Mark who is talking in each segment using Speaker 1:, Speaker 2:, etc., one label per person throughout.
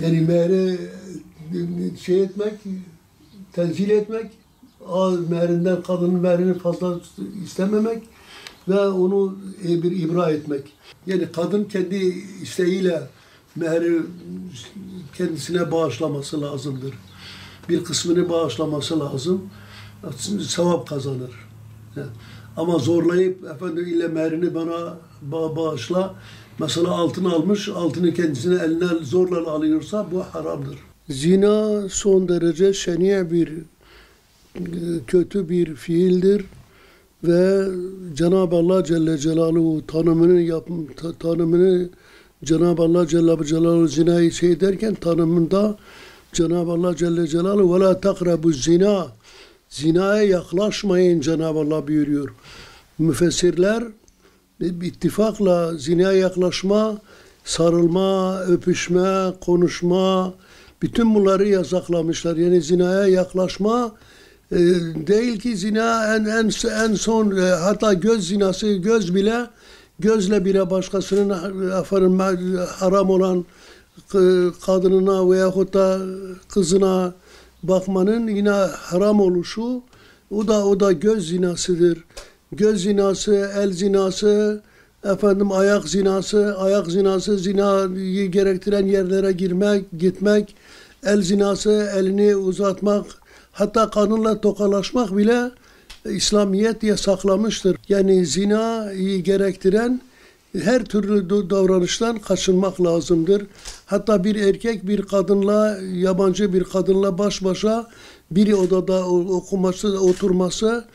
Speaker 1: Yani mehre şey etmek, tenzil etmek, mehrinden kadının mehrini fazla istememek ve onu bir ibra etmek. Yani kadın kendi isteğiyle mehri kendisine bağışlaması lazımdır. Bir kısmını bağışlaması lazım. Sevap kazanır. Ama zorlayıp efendim ile mehrini bana bağışla. Mesela altın almış, altını kendisine eline zorla alıyorsa bu haramdır. Zina son derece şeni bir kötü bir fiildir ve Cenab-ı Allah Celle Celaluhu tanımını Cenab-ı Allah Celle Celaluhu zinayı şey derken tanımında Cenab-ı Allah Celle Celaluhu ve la takrabu zina, zinaya yaklaşmayın Cenab-ı Allah buyuruyor. Müfessirler ittifakla zinaya yaklaşma, sarılma, öpüşme, konuşma, bütün bunları yasaklamışlar. Yani zinaya yaklaşma değil ki zina en son hatta göz zinası, gözle bile başkasının haram olan kadınına veyahut da kızına bakmanın yine haram oluşu o da göz zinasıdır. Göz zinası, el zinası, ayak zinası, zinayı gerektiren yerlere gitmek, el zinası, elini uzatmak, hatta kadınla tokalaşmak bile İslamiyet yasaklamıştır. Yani zinayı gerektiren her türlü davranıştan kaçınmak lazımdır. Hatta bir erkek bir kadınla, yabancı bir kadınla baş başa bir odada oturması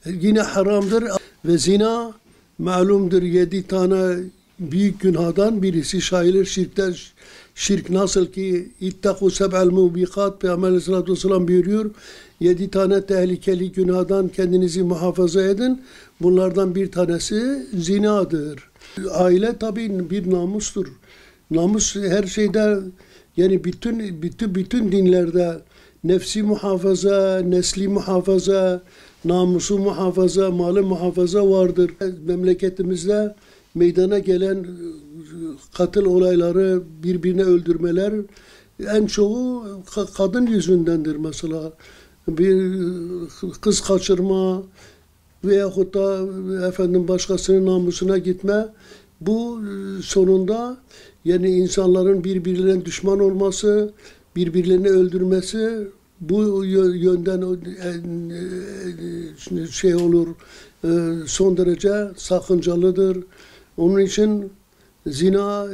Speaker 1: yine haramdır. Ve zina malumdur 7 tane büyük günahdan birisi şailir şirkten. Şirk nasıl ki ittaku seb'el mubikat Peygamber Aleyhisselatü Vesselam buyuruyor. 7 tane tehlikeli günahdan kendinizi muhafaza edin. Bunlardan bir tanesi zinadır. Aile tabii bir namustur. Namus her şeyde yani bütün dinlerde nefsi muhafaza, nesli muhafaza, namusu muhafaza, malı muhafaza vardır. Memleketimizde meydana gelen katil olayları, birbirine öldürmeler en çoğu kadın yüzündendir mesela. Bir kız kaçırma veyahut da başkasının namusuna gitme. Bu sonunda yani insanların birbirlerine düşman olması, birbirlerini öldürmesi bu yönden şey olur, son derece sakıncalıdır. Onun için zina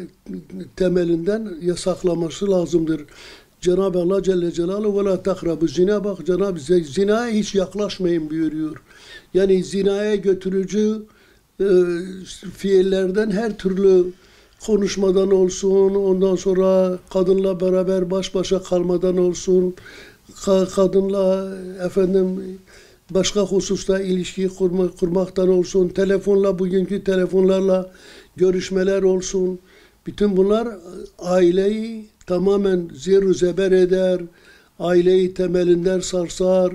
Speaker 1: temelinden yasaklaması lazımdır. Cenab-ı Allah Celle Celaluhu ve la takrabu zina, bak Cenab-ı zinaya hiç yaklaşmayın buyuruyor. Yani zinaya götürücü fiillerden her türlü konuşmadan olsun, ondan sonra kadınla beraber baş başa kalmadan olsun, kadınla başka hususta ilişki kurmaktan olsun, bugünkü telefonlarla görüşmeler olsun. Bütün bunlar aileyi tamamen zerru zeber eder, aileyi temelinden sarsar,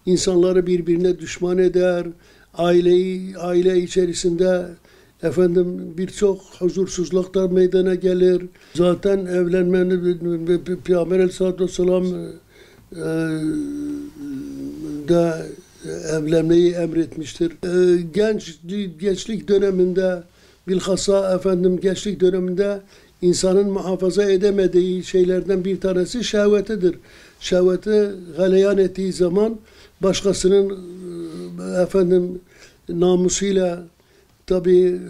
Speaker 1: insanları birbirine düşman eder, aile içerisinde birçok huzursuzluklar meydana gelir. Zaten evlenmenin Peygamber Aleyhisselatü Vesselam da evlenmeyi emretmiştir. Gençlik döneminde bilhassa gençlik döneminde insanın muhafaza edemediği şeylerden bir tanesi şehvetidir. Şehveti galeyan ettiği zaman başkasının namusuyla tabii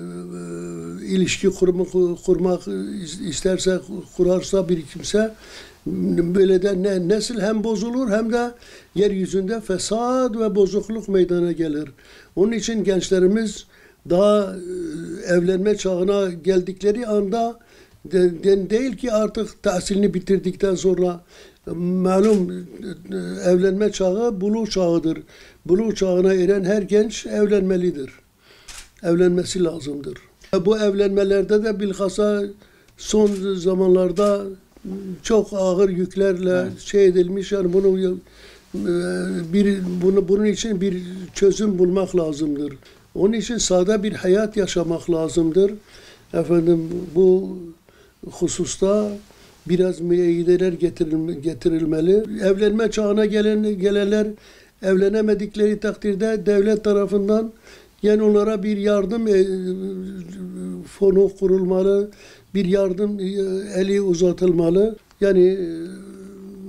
Speaker 1: ilişki kurmak isterse, kurarsa bir kimse böyle de nesil hem bozulur hem de yeryüzünde fesat ve bozukluk meydana gelir. Onun için gençlerimiz daha evlenme çağına geldikleri anda değil ki artık tahsilini bitirdikten sonra malum evlenme çağı buluğ çağıdır. Buluğ çağına eren her genç evlenmelidir. Evlenmesi lazımdır. Bu evlenmelerde de bilhassa son zamanlarda çok ağır yüklerle şey edilmiş. Yani bunun için bir çözüm bulmak lazımdır. Onun için sade bir hayat yaşamak lazımdır. Bu hususta biraz müeyyideler getirilmeli. Evlenme çağına gelenler evlenemedikleri takdirde devlet tarafından yani onlara bir yardım fonu kurulmalı, bir yardım eli uzatılmalı. Yani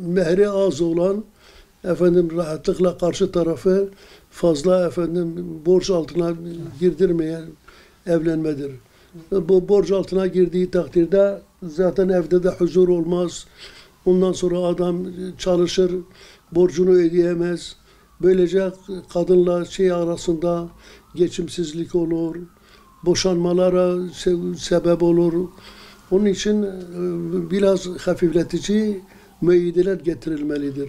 Speaker 1: mehri az olan rahatlıkla karşı tarafı fazla borç altına girdirmeyen evlenmedir. Bu borç altına girdiği takdirde zaten evde de huzur olmaz. Ondan sonra adam çalışır, borcunu ödeyemez. Böylece kadınla arasında geçimsizlik olur, boşanmalara sebep olur. Onun için biraz hafifletici müeyyideler getirilmelidir.